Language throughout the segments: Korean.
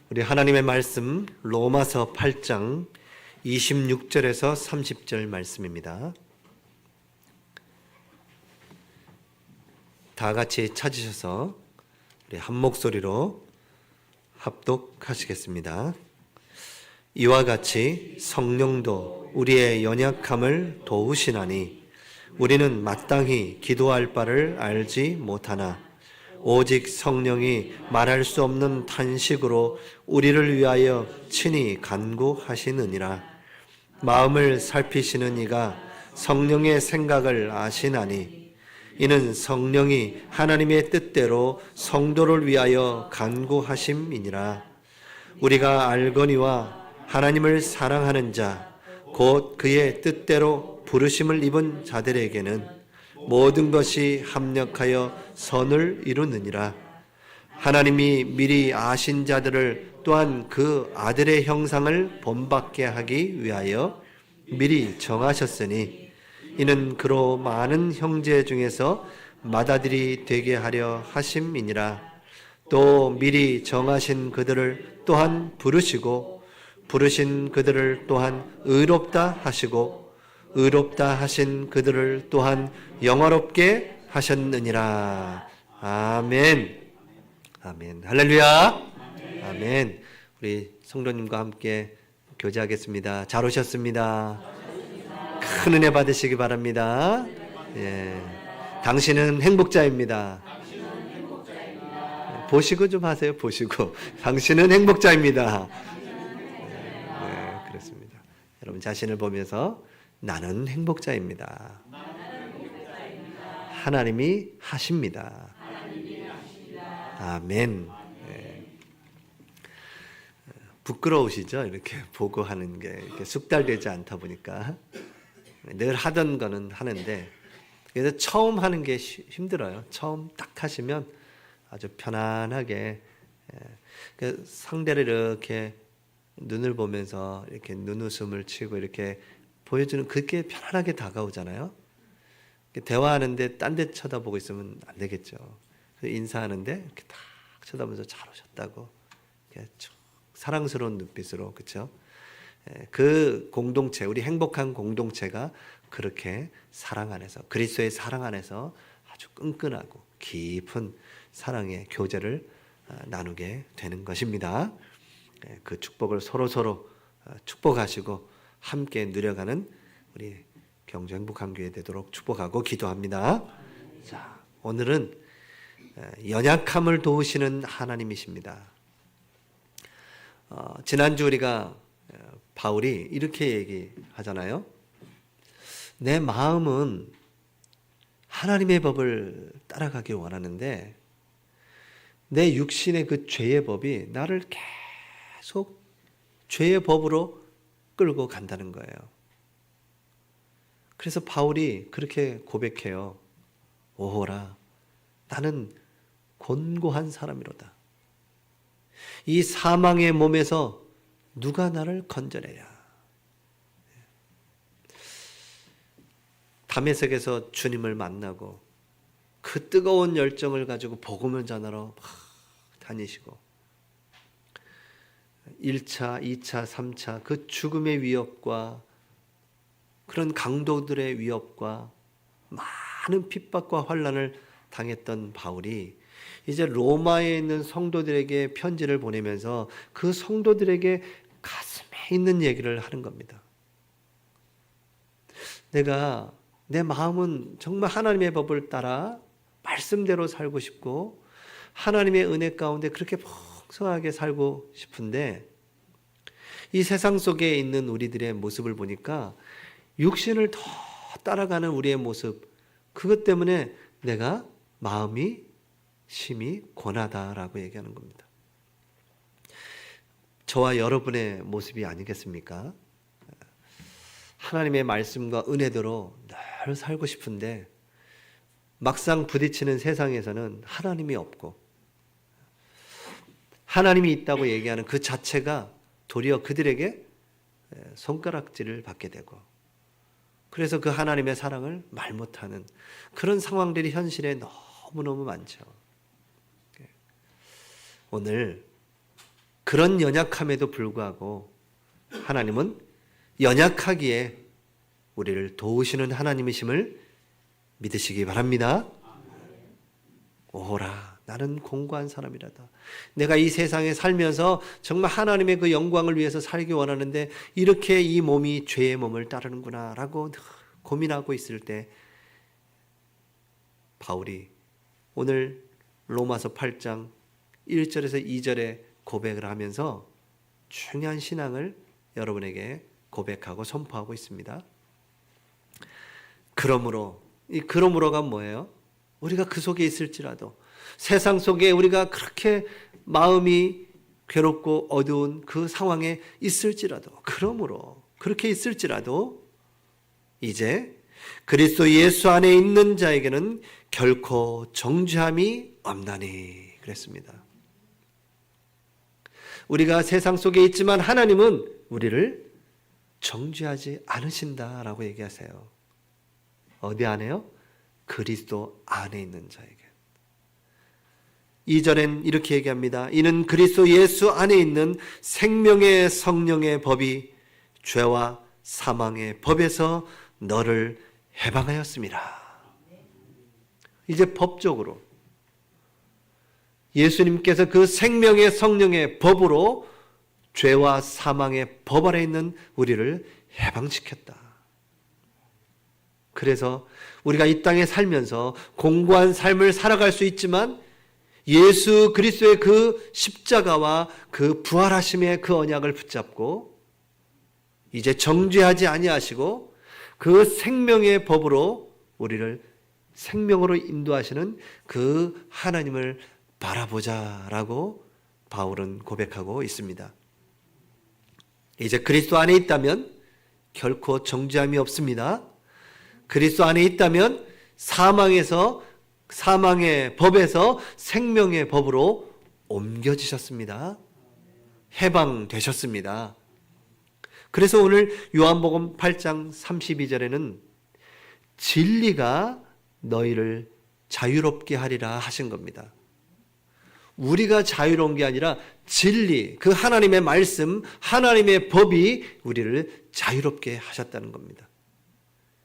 우리 하나님의 말씀 로마서 8장 26절에서 30절 말씀입니다. 다 같이 찾으셔서 우리 한 목소리로 합독하시겠습니다. 이와 같이 성령도 우리의 연약함을 도우시나니 우리는 마땅히 기도할 바를 알지 못하나 오직 성령이 말할 수 없는 탄식으로 우리를 위하여 친히 간구하시느니라. 마음을 살피시는 이가 성령의 생각을 아시나니 이는 성령이 하나님의 뜻대로 성도를 위하여 간구하심이니라. 우리가 알거니와 하나님을 사랑하는 자 곧 그의 뜻대로 부르심을 입은 자들에게는 모든 것이 합력하여 선을 이루느니라. 하나님이 미리 아신 자들을 또한 그 아들의 형상을 본받게 하기 위하여 미리 정하셨으니 이는 그로 많은 형제 중에서 맏아들이 되게 하려 하심이니라. 또 미리 정하신 그들을 또한 부르시고 부르신 그들을 또한 의롭다 하시고 의롭다 하신 그들을 또한 영화롭게 하셨느니라. 아멘. 아멘. 할렐루야. 아멘. 우리 성도님과 함께 교제하겠습니다. 잘 오셨습니다. 큰 은혜 받으시기 바랍니다. 예. 당신은 행복자입니다. 보시고 좀 하세요. 보시고. 당신은 행복자입니다. 네, 그렇습니다. 여러분 자신을 보면서 나는 행복자입니다. 하나님이 하십니다. 아멘. 네. 부끄러우시죠? 이렇게 보고 하는 게 이렇게 숙달되지 않다 보니까 늘 하던 거는 하는데 그래서 처음 하는 게 힘들어요. 처음 딱 하시면 아주 편안하게 상대를 이렇게 눈을 보면서 이렇게 눈웃음을 치고 이렇게 보여주는 그게 편안하게 다가오잖아요. 대화하는데 딴 데 쳐다보고 있으면 안 되겠죠. 인사하는데 이렇게 딱 쳐다보면서 잘 오셨다고 이렇게 쭉 사랑스러운 눈빛으로, 그렇죠? 그 공동체, 우리 행복한 공동체가 그렇게 사랑 안에서, 그리스도의 사랑 안에서 아주 끈끈하고 깊은 사랑의 교제를 나누게 되는 것입니다. 그 축복을 서로 축복하시고 함께 누려가는 우리 경주 행복한 교회 되도록 축복하고 기도합니다. 자, 오늘은 연약함을 도우시는 하나님이십니다. 지난주 우리가 바울이 이렇게 얘기하잖아요. 내 마음은 하나님의 법을 따라가길 원하는데 내 육신의 그 죄의 법이 나를 계속 죄의 법으로 끌고 간다는 거예요. 그래서 바울이 그렇게 고백해요. 오호라, 나는 곤고한 사람이로다. 이 사망의 몸에서 누가 나를 건져내랴. 다메섹에서 주님을 만나고 그 뜨거운 열정을 가지고 복음을 전하러 다니시고 1차, 2차, 3차 그 죽음의 위협과 그런 강도들의 위협과 많은 핍박과 환난을 당했던 바울이 이제 로마에 있는 성도들에게 편지를 보내면서 그 성도들에게 가슴에 있는 얘기를 하는 겁니다. 내가 내 마음은 정말 하나님의 법을 따라 말씀대로 살고 싶고 하나님의 은혜 가운데 그렇게 풍성하게 살고 싶은데 이 세상 속에 있는 우리들의 모습을 보니까 육신을 더 따라가는 우리의 모습, 그것 때문에 내가 마음이 심히 고나다라고 얘기하는 겁니다. 저와 여러분의 모습이 아니겠습니까? 하나님의 말씀과 은혜대로 늘 살고 싶은데 막상 부딪히는 세상에서는 하나님이 없고 하나님이 있다고 얘기하는 그 자체가 도리어 그들에게 손가락질을 받게 되고 그래서 그 하나님의 사랑을 말 못하는 그런 상황들이 현실에 너무너무 많죠. 오늘 그런 연약함에도 불구하고 하나님은 연약하기에 우리를 도우시는 하나님이심을 믿으시기 바랍니다. 오라, 나는 공고한 사람이라다. 내가 이 세상에 살면서 정말 하나님의 그 영광을 위해서 살기 원하는데 이렇게 이 몸이 죄의 몸을 따르는구나 라고 고민하고 있을 때 바울이 오늘 로마서 8장 1절에서 2절에 고백을 하면서 중요한 신앙을 여러분에게 고백하고 선포하고 있습니다. 그러므로, 이 그러므로가 뭐예요? 우리가 그 속에 있을지라도, 세상 속에 우리가 그렇게 마음이 괴롭고 어두운 그 상황에 있을지라도, 그러므로 그렇게 있을지라도 이제 그리스도 예수 안에 있는 자에게는 결코 정죄함이 없나니 그랬습니다. 우리가 세상 속에 있지만 하나님은 우리를 정죄하지 않으신다라고 얘기하세요. 어디 안에요? 그리스도 안에 있는 자에게. 2절엔 이렇게 얘기합니다. 이는 그리스도 예수 안에 있는 생명의 성령의 법이 죄와 사망의 법에서 너를 해방하였습니다. 이제 법적으로 예수님께서 그 생명의 성령의 법으로 죄와 사망의 법 아래 있는 우리를 해방시켰다. 그래서 우리가 이 땅에 살면서 공고한 삶을 살아갈 수 있지만 예수 그리스도의 그 십자가와 그 부활하심의 그 언약을 붙잡고 이제 정죄하지 아니하시고 그 생명의 법으로 우리를 생명으로 인도하시는 그 하나님을 바라보자라고 바울은 고백하고 있습니다. 이제 그리스도 안에 있다면 결코 정죄함이 없습니다. 그리스도 안에 있다면 사망의 법에서 생명의 법으로 옮겨지셨습니다. 해방되셨습니다. 그래서 오늘 요한복음 8장 32절에는 진리가 너희를 자유롭게 하리라 하신 겁니다. 우리가 자유로운 게 아니라 진리, 그 하나님의 말씀, 하나님의 법이 우리를 자유롭게 하셨다는 겁니다.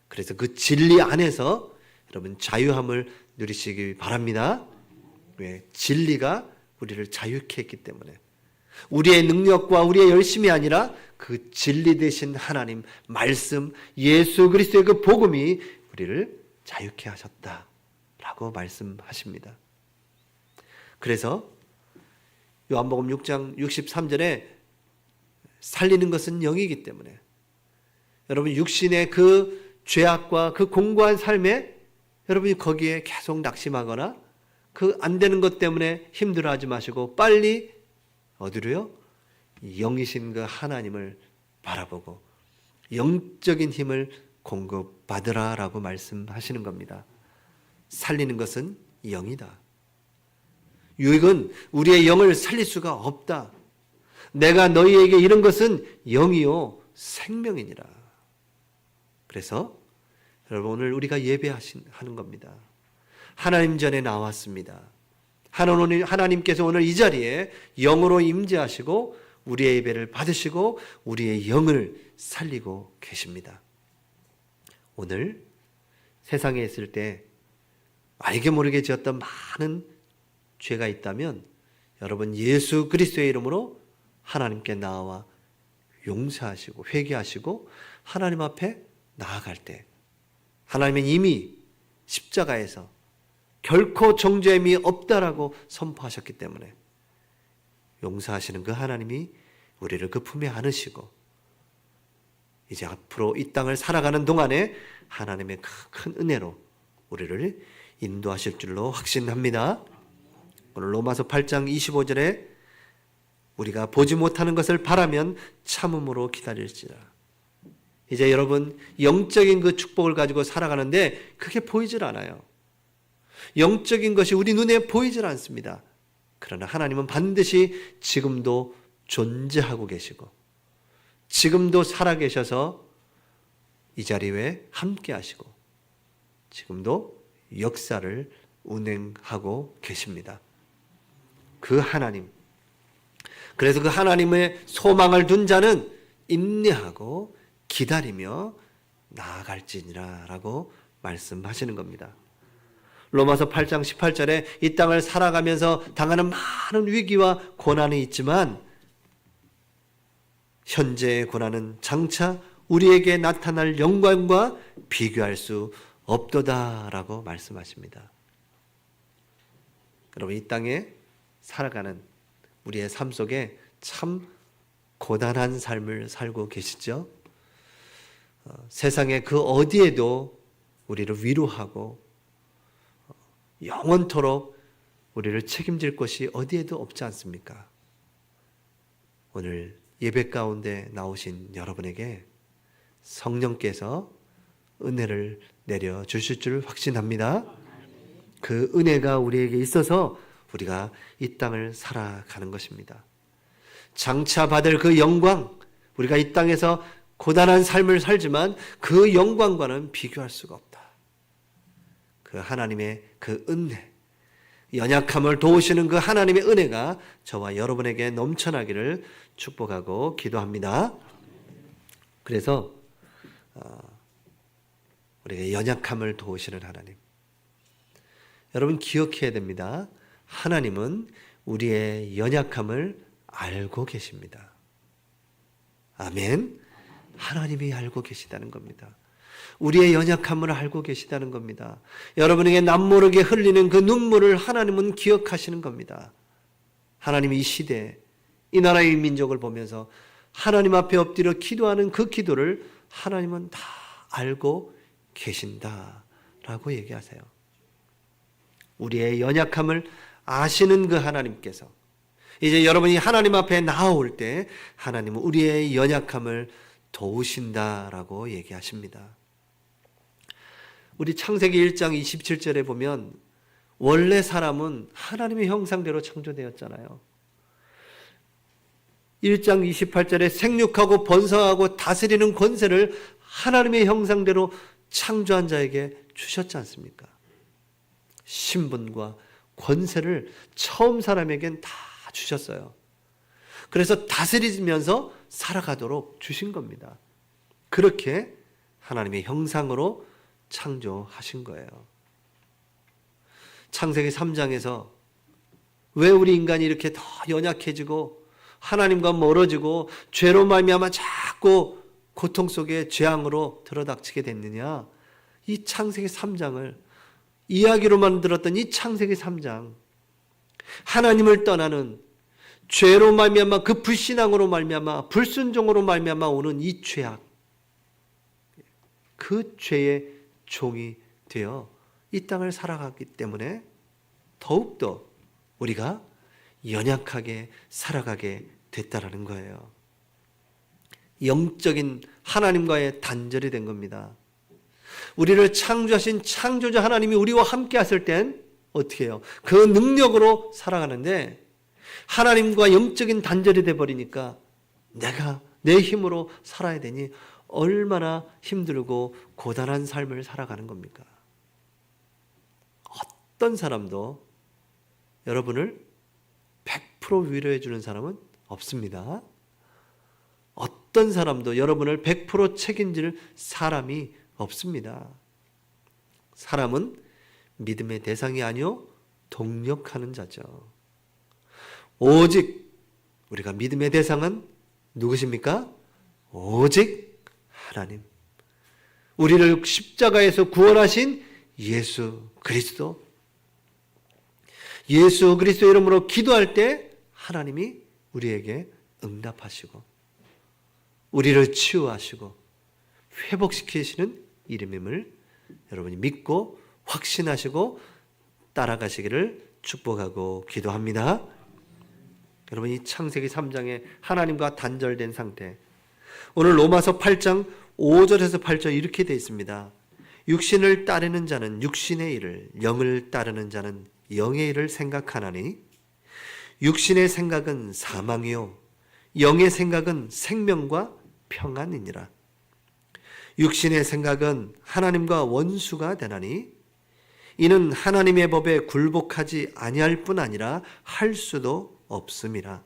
그래서 그 진리 안에서 여러분 자유함을 누리시기 바랍니다. 왜? 진리가 우리를 자유케 했기 때문에. 우리의 능력과 우리의 열심이 아니라 그 진리 되신 하나님, 말씀, 예수 그리스도의 그 복음이 우리를 자유케 하셨다라고 말씀하십니다. 그래서 요한복음 6장 63절에 살리는 것은 영이기 때문에 여러분 육신의 그 죄악과 그 공고한 삶에 여러분이 거기에 계속 낙심하거나 그 안 되는 것 때문에 힘들어하지 마시고 빨리 어디로요? 영이신 그 하나님을 바라보고 영적인 힘을 공급받으라라고 말씀하시는 겁니다. 살리는 것은 영이다. 유익은 우리의 영을 살릴 수가 없다. 내가 너희에게 이런 것은 영이요 생명이니라. 그래서 여러분 오늘 우리가 예배하는 겁니다. 하나님 전에 나왔습니다. 하나님께서 오늘 이 자리에 영으로 임재하시고 우리의 예배를 받으시고 우리의 영을 살리고 계십니다. 오늘 세상에 있을 때 알게 모르게 지었던 많은 죄가 있다면 여러분 예수 그리스도의 이름으로 하나님께 나와 용서하시고 회개하시고 하나님 앞에 나아갈 때 하나님은 이미 십자가에서 결코 정죄함이 없다라고 선포하셨기 때문에 용서하시는 그 하나님이 우리를 그 품에 안으시고 이제 앞으로 이 땅을 살아가는 동안에 하나님의 큰 은혜로 우리를 인도하실 줄로 확신합니다. 오늘 로마서 8장 25절에 우리가 보지 못하는 것을 바라면 참음으로 기다릴지라. 이제 여러분 영적인 그 축복을 가지고 살아가는데 그게 보이질 않아요. 영적인 것이 우리 눈에 보이질 않습니다. 그러나 하나님은 반드시 지금도 존재하고 계시고 지금도 살아계셔서 이 자리에 함께 하시고 지금도 역사를 운행하고 계십니다. 그 하나님, 그래서 그 하나님의 소망을 둔 자는 인내하고 기다리며 나아갈지니라 라고 말씀하시는 겁니다. 로마서 8장 18절에 이 땅을 살아가면서 당하는 많은 위기와 고난이 있지만 현재의 고난은 장차 우리에게 나타날 영광과 비교할 수 없도다라고 말씀하십니다. 여러분, 이 땅에 살아가는 우리의 삶 속에 참 고단한 삶을 살고 계시죠? 세상의 그 어디에도 우리를 위로하고 영원토록 우리를 책임질 것이 어디에도 없지 않습니까? 오늘 예배 가운데 나오신 여러분에게 성령께서 은혜를 내려 주실 줄 확신합니다. 그 은혜가 우리에게 있어서 우리가 이 땅을 살아가는 것입니다. 장차 받을 그 영광, 우리가 이 땅에서 고단한 삶을 살지만 그 영광과는 비교할 수가 없다. 그 하나님의 그 은혜, 연약함을 도우시는 그 하나님의 은혜가 저와 여러분에게 넘쳐나기를 축복하고 기도합니다. 그래서 우리가 연약함을 도우시는 하나님, 여러분 기억해야 됩니다. 하나님은 우리의 연약함을 알고 계십니다. 아멘. 하나님이 알고 계시다는 겁니다. 우리의 연약함을 알고 계시다는 겁니다. 여러분에게 남모르게 흘리는 그 눈물을 하나님은 기억하시는 겁니다. 하나님이 이 시대, 이 나라의 민족을 보면서 하나님 앞에 엎드려 기도하는 그 기도를 하나님은 다 알고 계신다라고 얘기하세요. 우리의 연약함을 아시는 그 하나님께서 이제 여러분이 하나님 앞에 나아올 때 하나님은 우리의 연약함을 도우신다라고 얘기하십니다. 우리 창세기 1장 27절에 보면 원래 사람은 하나님의 형상대로 창조되었잖아요. 1장 28절에 생육하고 번성하고 다스리는 권세를 하나님의 형상대로 창조한 자에게 주셨지 않습니까? 신분과 권세를 처음 사람에겐 다 주셨어요. 그래서 다스리면서 살아가도록 주신 겁니다. 그렇게 하나님의 형상으로 창조하신 거예요. 창세기 3장에서 왜 우리 인간이 이렇게 더 연약해지고 하나님과 멀어지고 죄로 말미암아 자꾸 고통 속에 재앙으로 들어닥치게 됐느냐? 이 창세기 3장을 이야기로만 들었던 이 창세기 3장, 하나님을 떠나는 죄로 말미암아 그 불신앙으로 말미암아 불순종으로 말미암아 오는 이 죄악, 그 죄의 종이 되어 이 땅을 살아가기 때문에 더욱더 우리가 연약하게 살아가게 됐다라는 거예요. 영적인 하나님과의 단절이 된 겁니다. 우리를 창조하신 창조자 하나님이 우리와 함께 하실 땐 어떻게 해요? 그 능력으로 살아가는데 하나님과 영적인 단절이 돼버리니까 내가 내 힘으로 살아야 되니 얼마나 힘들고 고단한 삶을 살아가는 겁니까? 어떤 사람도 여러분을 100% 위로해 주는 사람은 없습니다. 어떤 사람도 여러분을 100% 책임질 사람이 없습니다. 사람은 믿음의 대상이 아니요 동력하는 자죠. 오직 우리가 믿음의 대상은 누구십니까? 오직 하나님. 우리를 십자가에서 구원하신 예수 그리스도. 예수 그리스도 이름으로 기도할 때 하나님이 우리에게 응답하시고 우리를 치유하시고 회복시키시는 이름임을 여러분이 믿고 확신하시고 따라가시기를 축복하고 기도합니다. 여러분, 이 창세기 3장에 하나님과 단절된 상태, 오늘 로마서 8장 5절에서 8절 이렇게 되어 있습니다. 육신을 따르는 자는 육신의 일을, 영을 따르는 자는 영의 일을 생각하나니 육신의 생각은 사망이요 영의 생각은 생명과 평안이니라. 육신의 생각은 하나님과 원수가 되나니 이는 하나님의 법에 굴복하지 아니할 뿐 아니라 할 수도 없음이라.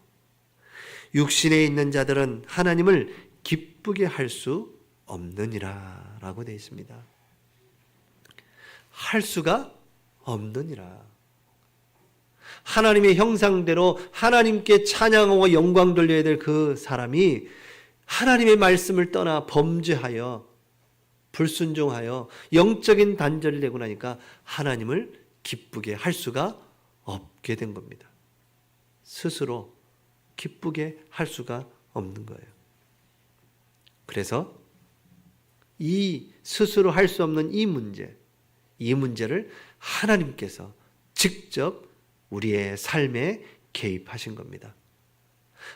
육신에 있는 자들은 하나님을 기쁘게 할 수 없느니라 라고 되어 있습니다. 할 수가 없느니라. 하나님의 형상대로 하나님께 찬양하고 영광 돌려야 될 그 사람이 하나님의 말씀을 떠나 범죄하여 불순종하여 영적인 단절이 되고 나니까 하나님을 기쁘게 할 수가 없게 된 겁니다. 스스로 기쁘게 할 수가 없는 거예요. 그래서 이 스스로 할 수 없는 이 문제를 하나님께서 직접 우리의 삶에 개입하신 겁니다.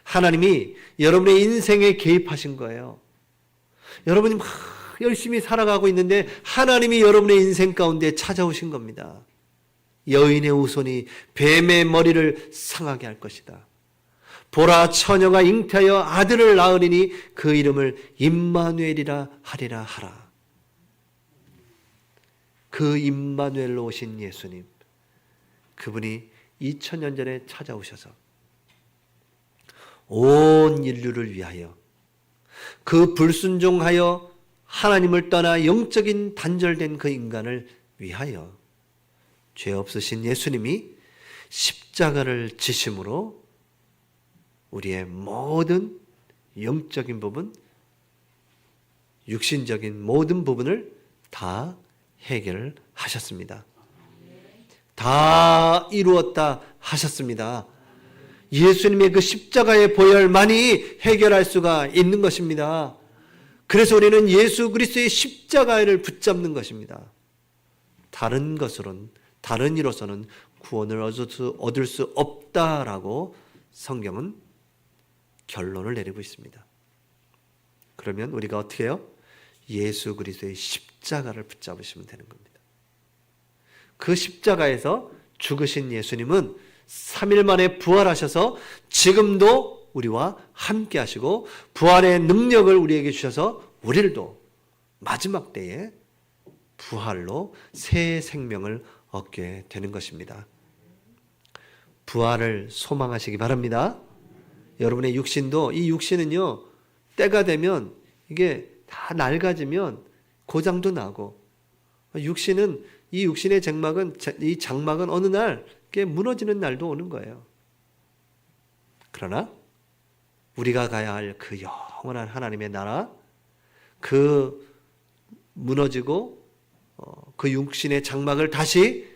하나님이 여러분의 인생에 개입하신 거예요. 여러분이 막 열심히 살아가고 있는데 하나님이 여러분의 인생 가운데 찾아오신 겁니다. 여인의 후손이 뱀의 머리를 상하게 할 것이다. 보라, 처녀가 잉태하여 아들을 낳으리니 그 이름을 임마누엘이라 하리라 하라. 그 임마누엘로 오신 예수님, 그분이 2000년 전에 찾아오셔서 온 인류를 위하여 그 불순종하여 하나님을 떠나 영적인 단절된 그 인간을 위하여 죄 없으신 예수님이 십자가를 지심으로 우리의 모든 영적인 부분, 육신적인 모든 부분을 다 해결하셨습니다. 다 이루었다 하셨습니다. 예수님의 그 십자가의 보혈만이 해결할 수가 있는 것입니다. 그래서 우리는 예수 그리스도의 십자가를 붙잡는 것입니다. 다른 것으로는, 다른 이로서는 구원을 얻을 수 없다라고 성경은 결론을 내리고 있습니다. 그러면 우리가 어떻게 해요? 예수 그리스도의 십자가를 붙잡으시면 되는 겁니다. 그 십자가에서 죽으신 예수님은 3일 만에 부활하셔서 지금도 우리와 함께 하시고 부활의 능력을 우리에게 주셔서 우리들도 마지막 때에 부활로 새 생명을 얻게 되는 것입니다. 부활을 소망하시기 바랍니다. 여러분의 육신도, 이 육신은요, 때가 되면 이게 다 낡아지면 고장도 나고, 육신은, 이 육신의 이 장막은 어느 날 이게 무너지는 날도 오는 거예요. 그러나 우리가 가야 할 그 영원한 하나님의 나라, 그 무너지고 그 육신의 장막을 다시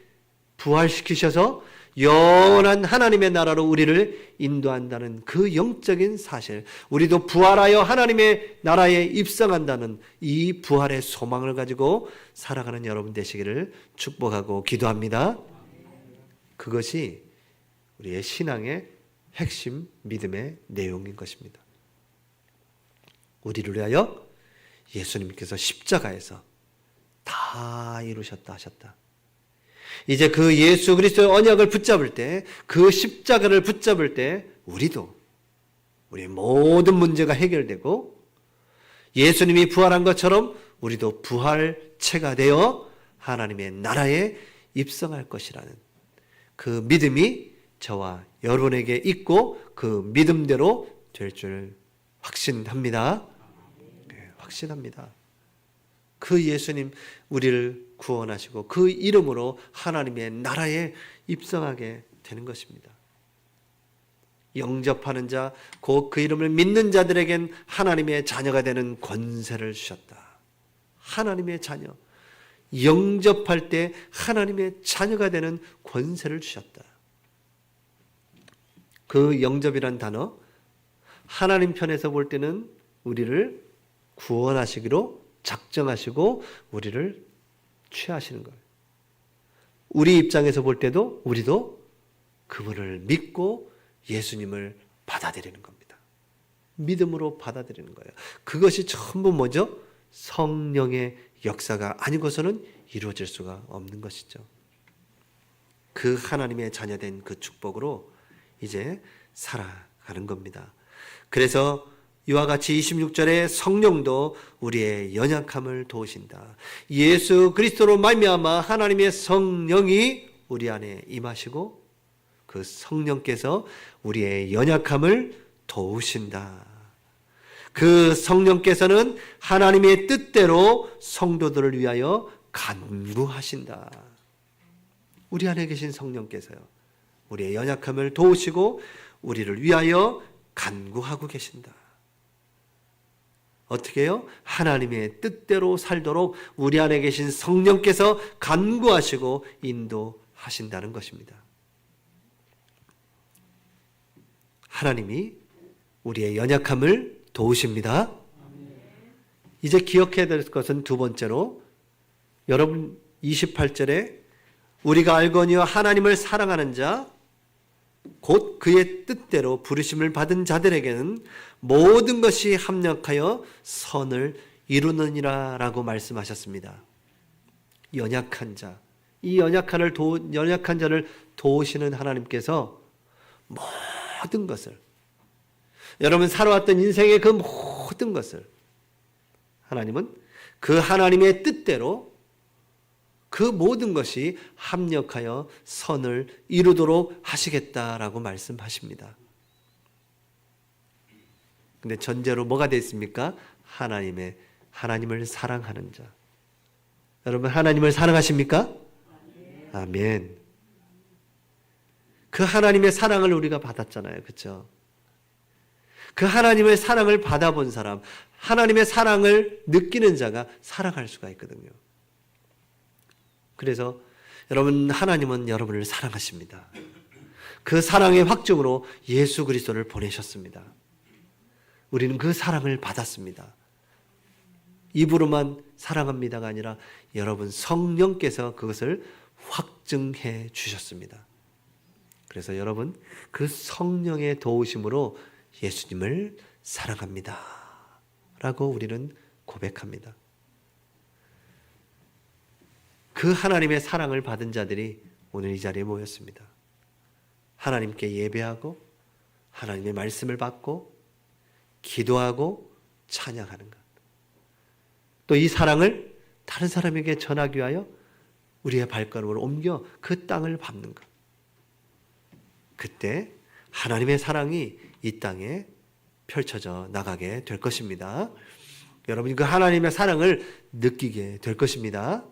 부활시키셔서 영원한 하나님의 나라로 우리를 인도한다는 그 영적인 사실, 우리도 부활하여 하나님의 나라에 입성한다는 이 부활의 소망을 가지고 살아가는 여러분 되시기를 축복하고 기도합니다. 그것이 우리의 신앙의 핵심 믿음의 내용인 것입니다. 우리를 위하여 예수님께서 십자가에서 다 이루셨다 하셨다. 이제 그 예수 그리스도의 언약을 붙잡을 때, 그 십자가를 붙잡을 때 우리도 우리의 모든 문제가 해결되고 예수님이 부활한 것처럼 우리도 부활체가 되어 하나님의 나라에 입성할 것이라는 그 믿음이 저와 여러분에게 있고 그 믿음대로 될 줄 확신합니다. 네, 확신합니다. 그 예수님 우리를 구원하시고 그 이름으로 하나님의 나라에 입성하게 되는 것입니다. 영접하는 자, 곧 그 이름을 믿는 자들에겐 하나님의 자녀가 되는 권세를 주셨다. 하나님의 자녀, 영접할 때 하나님의 자녀가 되는 권세를 주셨다. 그 영접이란 단어, 하나님 편에서 볼 때는 우리를 구원하시기로 작정하시고 우리를 취하시는 거예요. 우리 입장에서 볼 때도 우리도 그분을 믿고 예수님을 받아들이는 겁니다. 믿음으로 받아들이는 거예요. 그것이 전부 뭐죠? 성령의 역사가 아니고서는 이루어질 수가 없는 것이죠. 그 하나님의 자녀된 그 축복으로 이제 살아가는 겁니다. 그래서 이와 같이 26절에 성령도 우리의 연약함을 도우신다. 예수 그리스도로 말미암아 하나님의 성령이 우리 안에 임하시고 그 성령께서 우리의 연약함을 도우신다. 그 성령께서는 하나님의 뜻대로 성도들을 위하여 간구하신다. 우리 안에 계신 성령께서요, 우리의 연약함을 도우시고 우리를 위하여 간구하고 계신다. 어떻게 해요? 하나님의 뜻대로 살도록 우리 안에 계신 성령께서 간구하시고 인도하신다는 것입니다. 하나님이 우리의 연약함을 도우십니다. 이제 기억해야 될 것은 두 번째로, 여러분 28절에 우리가 알거니와 하나님을 사랑하는 자 곧 그의 뜻대로 부르심을 받은 자들에게는 모든 것이 합력하여 선을 이루느니라 라고 말씀하셨습니다. 연약한 자, 이 연약한 자를 도우시는 하나님께서 모든 것을, 여러분 살아왔던 인생의 그 모든 것을 하나님은 그 하나님의 뜻대로 그 모든 것이 합력하여 선을 이루도록 하시겠다라고 말씀하십니다. 근데 전제로 뭐가 되어 있습니까? 하나님을 사랑하는 자. 여러분 하나님을 사랑하십니까? 아멘. 그 하나님의 사랑을 우리가 받았잖아요. 그렇죠? 그 하나님의 사랑을 받아본 사람, 하나님의 사랑을 느끼는 자가 사랑할 수가 있거든요. 그래서 여러분, 하나님은 여러분을 사랑하십니다. 그 사랑의 확증으로 예수 그리스도를 보내셨습니다. 우리는 그 사랑을 받았습니다. 입으로만 사랑합니다가 아니라 여러분 성령께서 그것을 확증해 주셨습니다. 그래서 여러분 그 성령의 도우심으로 예수님을 사랑합니다 라고 우리는 고백합니다. 그 하나님의 사랑을 받은 자들이 오늘 이 자리에 모였습니다. 하나님께 예배하고 하나님의 말씀을 받고 기도하고 찬양하는 것, 또 이 사랑을 다른 사람에게 전하기 위하여 우리의 발걸음을 옮겨 그 땅을 밟는 것. 그때 하나님의 사랑이 이 땅에 펼쳐져 나가게 될 것입니다. 여러분이 그 하나님의 사랑을 느끼게 될 것입니다.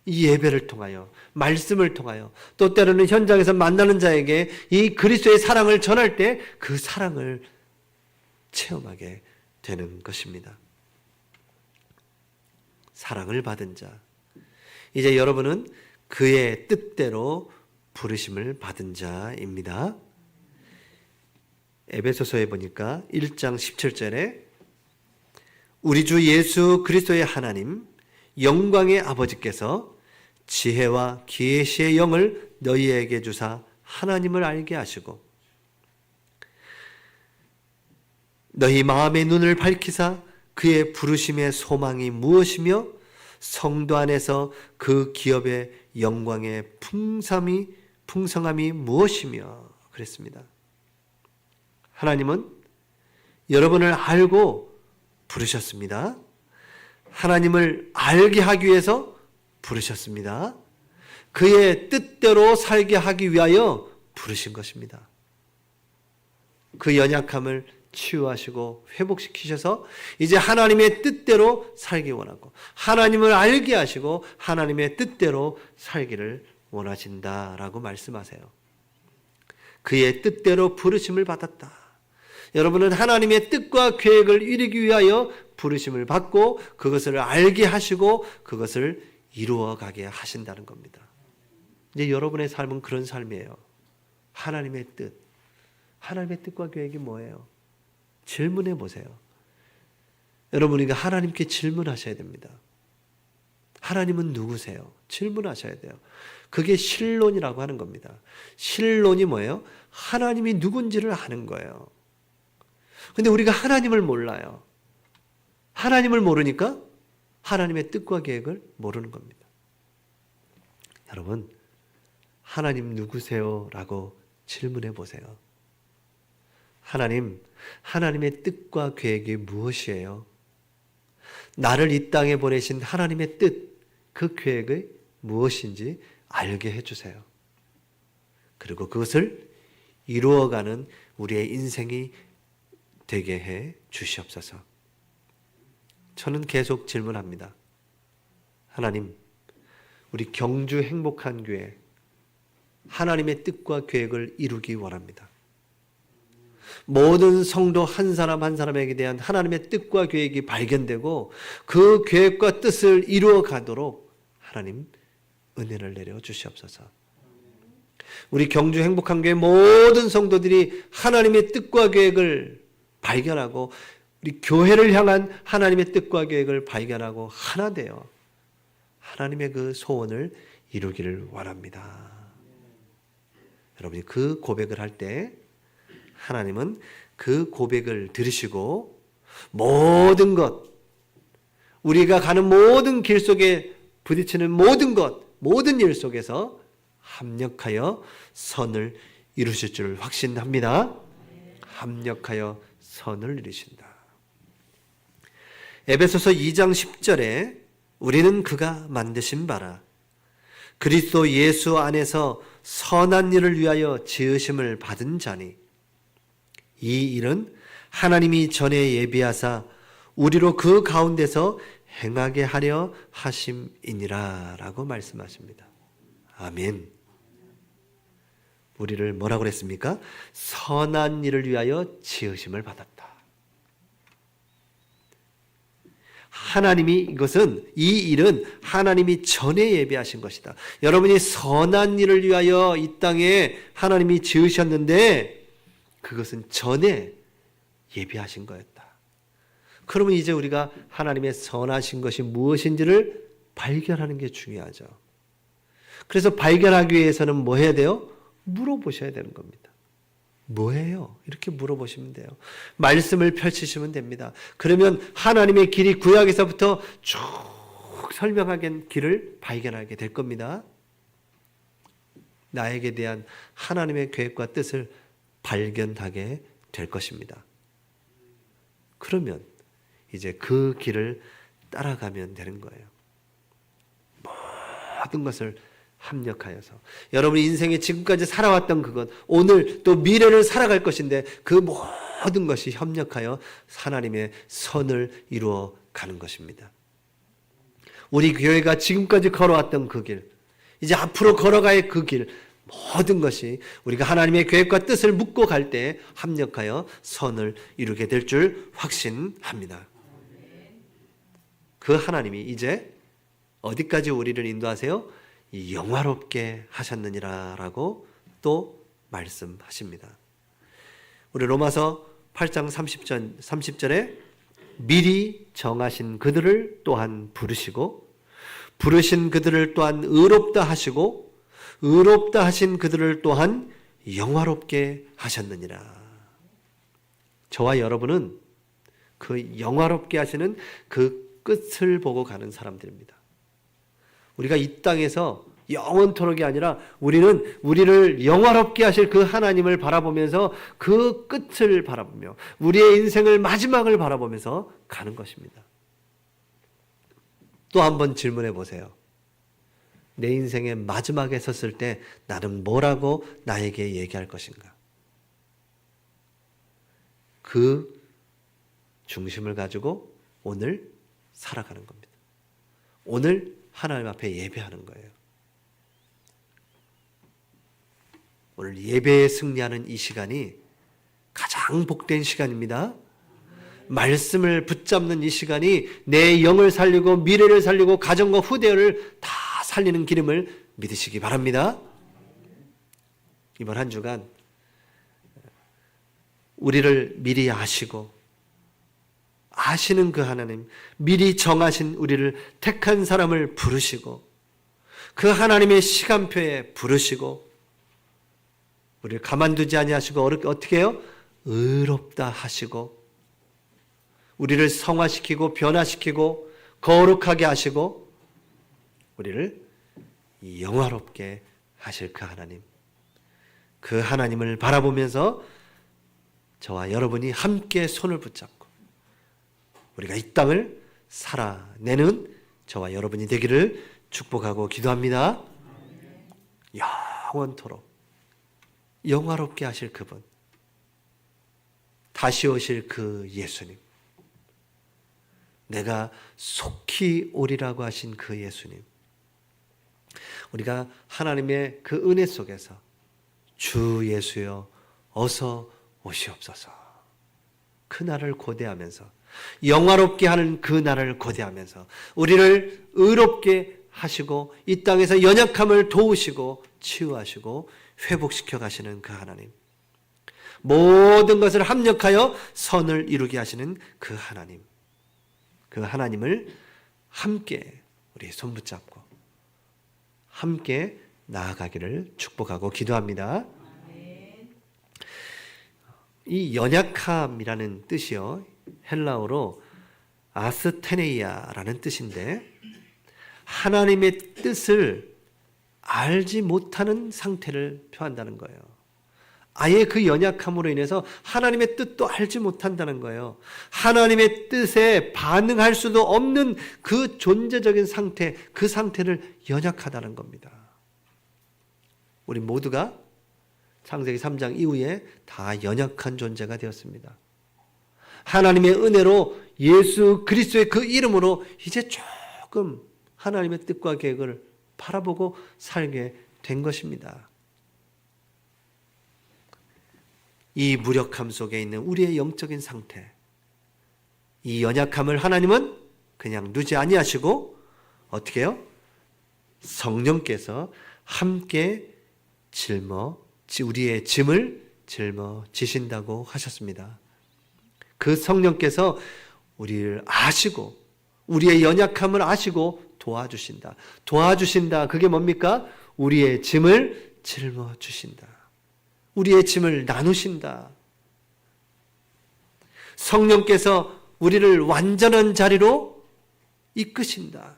이 예배를 통하여, 말씀을 통하여, 또 때로는 현장에서 만나는 자에게 이 그리스도의 사랑을 전할 때 그 사랑을 체험하게 되는 것입니다. 사랑을 받은 자, 이제 여러분은 그의 뜻대로 부르심을 받은 자입니다. 에베소서에 보니까 1장 17절에 우리 주 예수 그리스도의 하나님 영광의 아버지께서 지혜와 계시의 영을 너희에게 주사 하나님을 알게 하시고 너희 마음의 눈을 밝히사 그의 부르심의 소망이 무엇이며 성도 안에서 그 기업의 영광의 풍성함이 무엇이며 그랬습니다. 하나님은 여러분을 알고 부르셨습니다. 하나님을 알게 하기 위해서 부르셨습니다. 그의 뜻대로 살게 하기 위하여 부르신 것입니다. 그 연약함을 치유하시고 회복시키셔서 이제 하나님의 뜻대로 살기 원하고 하나님을 알게 하시고 하나님의 뜻대로 살기를 원하신다라고 말씀하세요. 그의 뜻대로 부르심을 받았다. 여러분은 하나님의 뜻과 계획을 이루기 위하여 부르심을 받고 그것을 알게 하시고 그것을 이루어가게 하신다는 겁니다. 이제 여러분의 삶은 그런 삶이에요. 하나님의 뜻. 하나님의 뜻과 계획이 뭐예요? 질문해 보세요. 여러분이 하나님께 질문하셔야 됩니다. 하나님은 누구세요? 질문하셔야 돼요. 그게 신론이라고 하는 겁니다. 신론이 뭐예요? 하나님이 누군지를 아는 거예요. 근데 우리가 하나님을 몰라요. 하나님을 모르니까 하나님의 뜻과 계획을 모르는 겁니다. 여러분, 하나님 누구세요? 라고 질문해 보세요. 하나님의 뜻과 계획이 무엇이에요? 나를 이 땅에 보내신 하나님의 뜻, 그 계획이 무엇인지 알게 해주세요. 그리고 그것을 이루어가는 우리의 인생이 되게 해 주시옵소서. 저는 계속 질문합니다. 하나님, 우리 경주 행복한 교회 하나님의 뜻과 계획을 이루기 원합니다. 모든 성도 한 사람 한 사람에게 대한 하나님의 뜻과 계획이 발견되고 그 계획과 뜻을 이루어 가도록 하나님 은혜를 내려 주시옵소서. 우리 경주 행복한 교회 모든 성도들이 하나님의 뜻과 계획을 발견하고 우리 교회를 향한 하나님의 뜻과 계획을 발견하고 하나 되어 하나님의 그 소원을 이루기를 원합니다. 여러분이 그 고백을 할 때 하나님은 그 고백을 들으시고 모든 것, 우리가 가는 모든 길 속에 부딪히는 모든 것, 모든 일 속에서 합력하여 선을 이루실 줄 확신합니다. 합력하여 선을 이루신다. 에베소서 2장 10절에 우리는 그가 만드신 바라 그리스도 예수 안에서 선한 일을 위하여 지으심을 받은 자니 이 일은 하나님이 전에 예비하사 우리로 그 가운데서 행하게 하려 하심이니라 라고 말씀하십니다. 아멘. 우리를 뭐라고 그랬습니까? 선한 일을 위하여 지으심을 받았다. 하나님이 이 일은 하나님이 전에 예비하신 것이다. 여러분이 선한 일을 위하여 이 땅에 하나님이 지으셨는데 그것은 전에 예비하신 거였다. 그러면 이제 우리가 하나님의 선하신 것이 무엇인지를 발견하는 게 중요하죠. 그래서 발견하기 위해서는 뭐 해야 돼요? 물어보셔야 되는 겁니다. 뭐예요? 이렇게 물어보시면 돼요. 말씀을 펼치시면 됩니다. 그러면 하나님의 길이 구약에서부터 쭉 설명하게 길을 발견하게 될 겁니다. 나에게 대한 하나님의 계획과 뜻을 발견하게 될 것입니다. 그러면 이제 그 길을 따라가면 되는 거예요. 모든 것을 합력하여서 여러분이 인생에 지금까지 살아왔던 그것, 오늘 또 미래를 살아갈 것인데 그 모든 것이 협력하여 하나님의 선을 이루어 가는 것입니다. 우리 교회가 지금까지 걸어왔던 그 길, 이제 앞으로 걸어갈 그 길, 모든 것이 우리가 하나님의 계획과 뜻을 묻고 갈 때 합력하여 선을 이루게 될 줄 확신합니다. 그 하나님이 이제 어디까지 우리를 인도하세요? 영화롭게 하셨느니라 라고 또 말씀하십니다. 우리 로마서 8장 30절에 미리 정하신 그들을 또한 부르시고 부르신 그들을 또한 의롭다 하시고 의롭다 하신 그들을 또한 영화롭게 하셨느니라. 저와 여러분은 그 영화롭게 하시는 그 끝을 보고 가는 사람들입니다. 우리가 이 땅에서 영원토록이 아니라 우리는 우리를 영화롭게 하실 그 하나님을 바라보면서 그 끝을 바라보며 우리의 인생을 마지막을 바라보면서 가는 것입니다. 또 한번 질문해 보세요. 내 인생의 마지막에 섰을 때 나는 뭐라고 나에게 얘기할 것인가? 그 중심을 가지고 오늘 살아가는 겁니다. 오늘 하나님 앞에 예배하는 거예요. 오늘 예배에 승리하는 이 시간이 가장 복된 시간입니다. 말씀을 붙잡는 이 시간이 내 영을 살리고 미래를 살리고 가정과 후대를 다 살리는 기름을 믿으시기 바랍니다. 이번 한 주간 우리를 미리 아시고 아시는 그 하나님, 미리 정하신 우리를 택한 사람을 부르시고 그 하나님의 시간표에 부르시고 우리를 가만두지 아니하시고 어떻게 해요? 의롭다 하시고 우리를 성화시키고 변화시키고 거룩하게 하시고 우리를 영화롭게 하실 그 하나님, 그 하나님을 바라보면서 저와 여러분이 함께 손을 붙잡고 우리가 이 땅을 살아내는 저와 여러분이 되기를 축복하고 기도합니다. 영원토록 영화롭게 하실 그분, 다시 오실 그 예수님, 내가 속히 오리라고 하신 그 예수님, 우리가 하나님의 그 은혜 속에서 주 예수여 어서 오시옵소서, 그 날을 고대하면서, 영화롭게 하는 그 날을 고대하면서 우리를 의롭게 하시고 이 땅에서 연약함을 도우시고 치유하시고 회복시켜 가시는 그 하나님, 모든 것을 합력하여 선을 이루게 하시는 그 하나님, 그 하나님을 함께 우리 손붙잡고 함께 나아가기를 축복하고 기도합니다. 이 연약함이라는 뜻이요, 헬라어로 아스테네이아라는 뜻인데, 하나님의 뜻을 알지 못하는 상태를 표한다는 거예요. 아예 그 연약함으로 인해서 하나님의 뜻도 알지 못한다는 거예요. 하나님의 뜻에 반응할 수도 없는 그 존재적인 상태, 그 상태를 연약하다는 겁니다. 우리 모두가 창세기 3장 이후에 다 연약한 존재가 되었습니다. 하나님의 은혜로 예수 그리스도의 그 이름으로 이제 조금 하나님의 뜻과 계획을 바라보고 살게 된 것입니다. 이 무력함 속에 있는 우리의 영적인 상태, 이 연약함을 하나님은 그냥 누지 아니하시고 어떻게 해요? 성령께서 함께 우리의 짐을 짊어지신다고 하셨습니다. 그 성령께서 우리를 아시고 우리의 연약함을 아시고 도와주신다. 그게 뭡니까? 우리의 짐을 짊어주신다. 우리의 짐을 나누신다. 성령께서 우리를 완전한 자리로 이끄신다.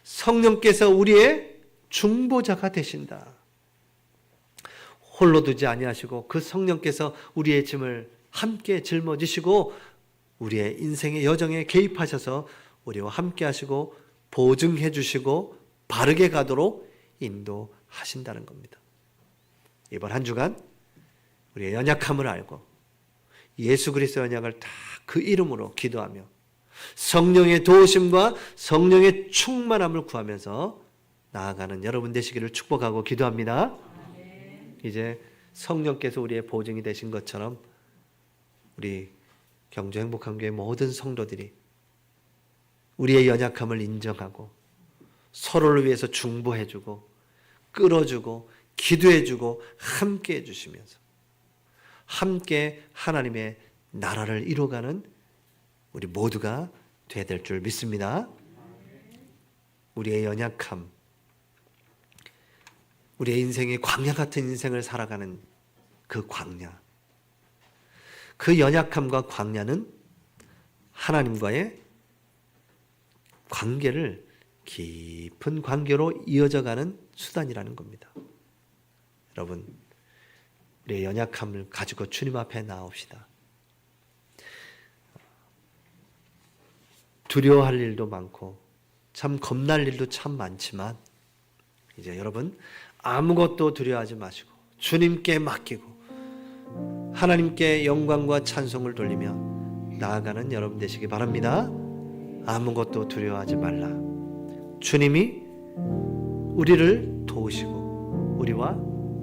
성령께서 우리의 중보자가 되신다. 홀로 두지 아니하시고 그 성령께서 우리의 짐을 함께 짊어지시고 우리의 인생의 여정에 개입하셔서 우리와 함께 하시고 보증해 주시고 바르게 가도록 인도하신다는 겁니다. 이번 한 주간 우리의 연약함을 알고 예수 그리스도의 언약을 다 그 이름으로 기도하며 성령의 도우심과 성령의 충만함을 구하면서 나아가는 여러분 되시기를 축복하고 기도합니다. 이제 성령께서 우리의 보증이 되신 것처럼 우리 경주 행복한 교회 모든 성도들이 우리의 연약함을 인정하고 서로를 위해서 중보해주고 끌어주고 기도해주고 함께 해주시면서 함께 하나님의 나라를 이루어가는 우리 모두가 되어야 될 줄 믿습니다. 우리의 연약함, 우리의 인생의 광야 같은 인생을 살아가는 그 광야, 그 연약함과 광야는 하나님과의 관계를 깊은 관계로 이어져가는 수단이라는 겁니다. 여러분, 우리의 연약함을 가지고 주님 앞에 나옵시다. 두려워할 일도 많고 참 겁날 일도 참 많지만 이제 여러분 아무것도 두려워하지 마시고 주님께 맡기고 하나님께 영광과 찬송을 돌리며 나아가는 여러분 되시기 바랍니다. 아무것도 두려워하지 말라. 주님이 우리를 도우시고 우리와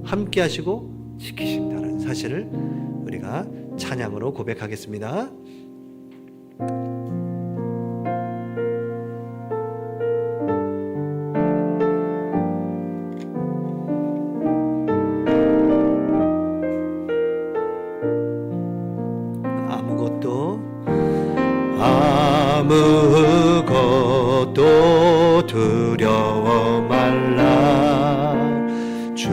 함께 하시고 지키신다는 사실을 우리가 찬양으로 고백하겠습니다. 아무것도 두려워 말라. 주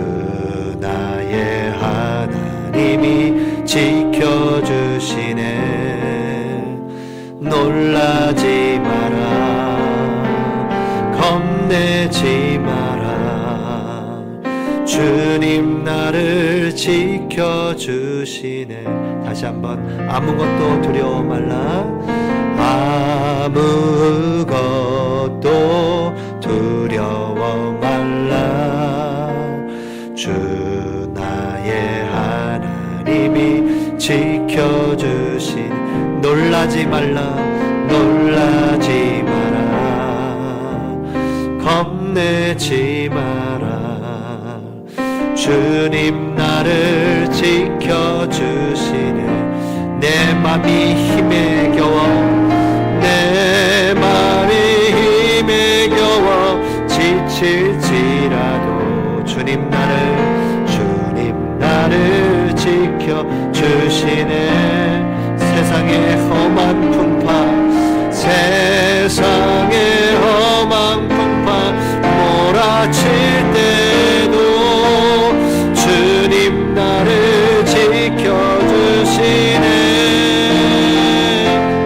나의 하나님이 지켜주시네. 놀라지 마라. 겁내지 마라. 주님 나를 지켜주시네. 다시 한번 아무것도 두려워 말라. 아무것도 두려워 말라. 주 나의 하나님이 지켜 지켜주신 놀라지 말라 놀라지 마라 겁내지 마라 주님 나를 지켜주시네 내 맘이 힘에 겨워 내 맘이 힘에 겨워 지칠지라도 주님 나를 지켜주시네 세상의 험한 풍파 세상의 험한 풍파 몰아칠 때도 주님 나를 지켜주시네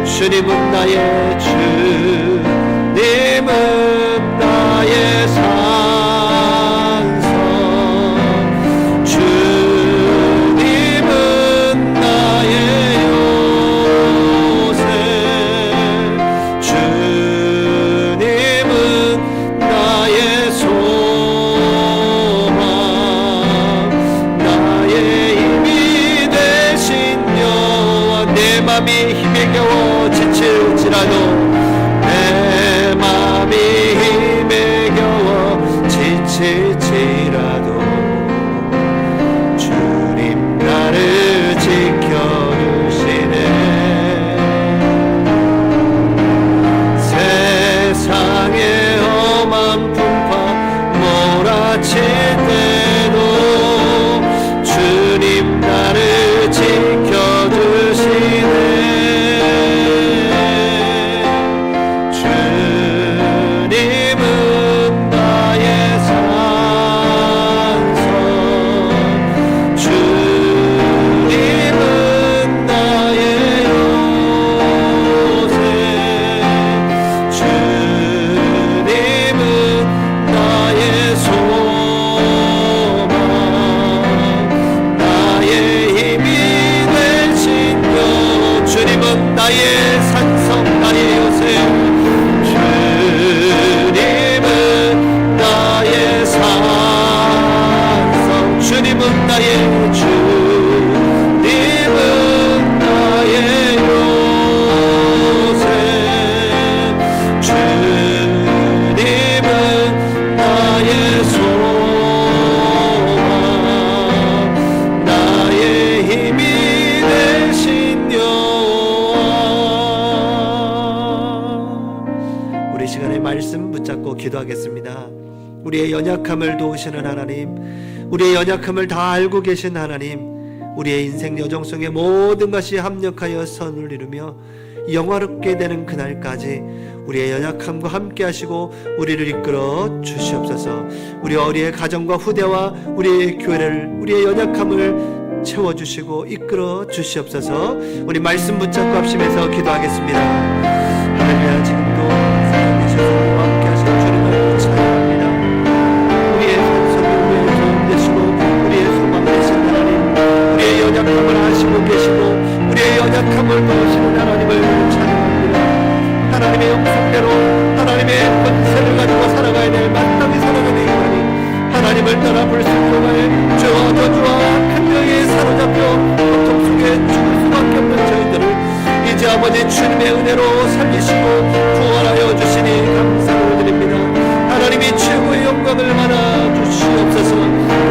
주님은 나의 주님은 나의 산성 주님은 나의 요새 주님은 나의 소망 나의 힘이 되신 여호와 내 맘이 힘에 겨워 지칠지라도 내 맘이 힘에 겨워 지칠지라도 주님 나를 지켜주시네 세상의 험한 풍파 몰아칠 때도 주님 나를 지켜주시네 주님은 나의 산성 주님은 나의 요새 주님은 나의 소망 나의 힘이 되신 여 주님은 나의 산성 나의 요새 주님은 나의 산성 주님은 나의 주님은 나의 요새 주님은 나의 소망 나의 힘이 되신 여호와 우리 시간에 말씀 붙잡고 기도하겠습니다. 우리의 연약함을 도우시는 하나님 우리의 연약함을 다 알고 계신 하나님 우리의 인생 여정 속에 모든 것이 합력하여 선을 이루며 영화롭게 되는 그날까지 우리의 연약함과 함께 하시고 우리를 이끌어 주시옵소서 우리 어리의 가정과 후대와 우리의 교회를 우리의 연약함을 채워주시고 이끌어 주시옵소서 우리 말씀 붙잡고 합심해서 기도하겠습니다. 할렐루야 지금도 살아계셔서 우리와 함께 하신 주님을 찬양합니다. 우리의 산성이 우리의 도움 되시고 우리의 소망 되신 하나님 우리의 연약함을 아시고 계시고 우리의 연약함을 도우시는 하나님을 찬양합니다. 하나님의 영성대로 하나님의 권세를 가지고 살아가야 될 마땅히 살아가는 인간이 하나님을 따라 불순종하여 죄와 저주와 큰 병에 사로잡혀 고통 속에 죽을 수밖에 없는 저희들을 이제 아버지 주님의 은혜로 살리시고 구원하여 주시니 감사를 드립니다. 하나님이 최고의 영광을 받아 주시옵소서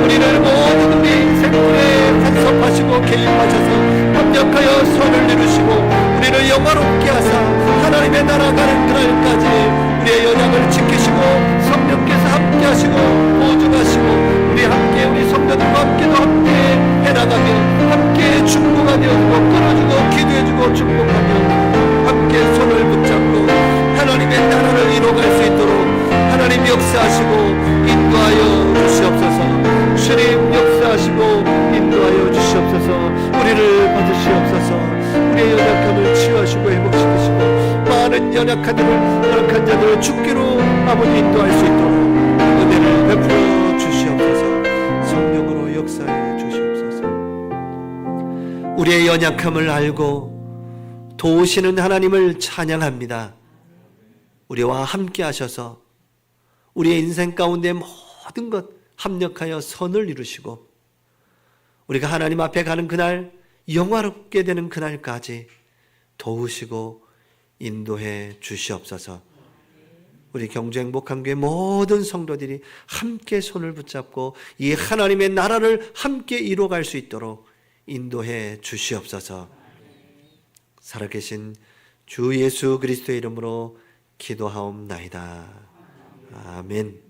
우리를 모든 우리 인생길에 간섭하시고 개입하셔서 합력하여 선을 이루시고 우리를 영화롭게 하사 하나님의 나라 가는 그날까지 우리의 연약을 지키시고 성령께서 함께 하시고 보증하시고 우리 함께 우리 성도들과 함께도 함께 해나가며 함께 축복하며 끌어주고 기도해주고 축복하며 함께 손을 붙잡고 하나님의 나라를 이뤄갈 수 있도록 하나님 역사하시고 인도하여 주시옵소서 주님 역사하시고 인도하여 주시옵소서 우리를 받으시옵소서 우리의 연약함을 치유하시고 회복시키시고 많은 연약한 자들을 죽기로 아버지 인도할 수 있도록 은혜를 베풀어 주시옵소서 성령으로 역사해 주시옵소서 우리의 연약함을 알고 도우시는 하나님을 찬양합니다. 우리와 함께 하셔서 우리의 인생 가운데 모든 것 합력하여 선을 이루시고 우리가 하나님 앞에 가는 그날 영화롭게 되는 그날까지 도우시고 인도해 주시옵소서. 우리 경주행복한교회 모든 성도들이 함께 손을 붙잡고 이 하나님의 나라를 함께 이루어갈 수 있도록 인도해 주시옵소서. 살아계신 주 예수 그리스도의 이름으로 기도하옵나이다. 아멘.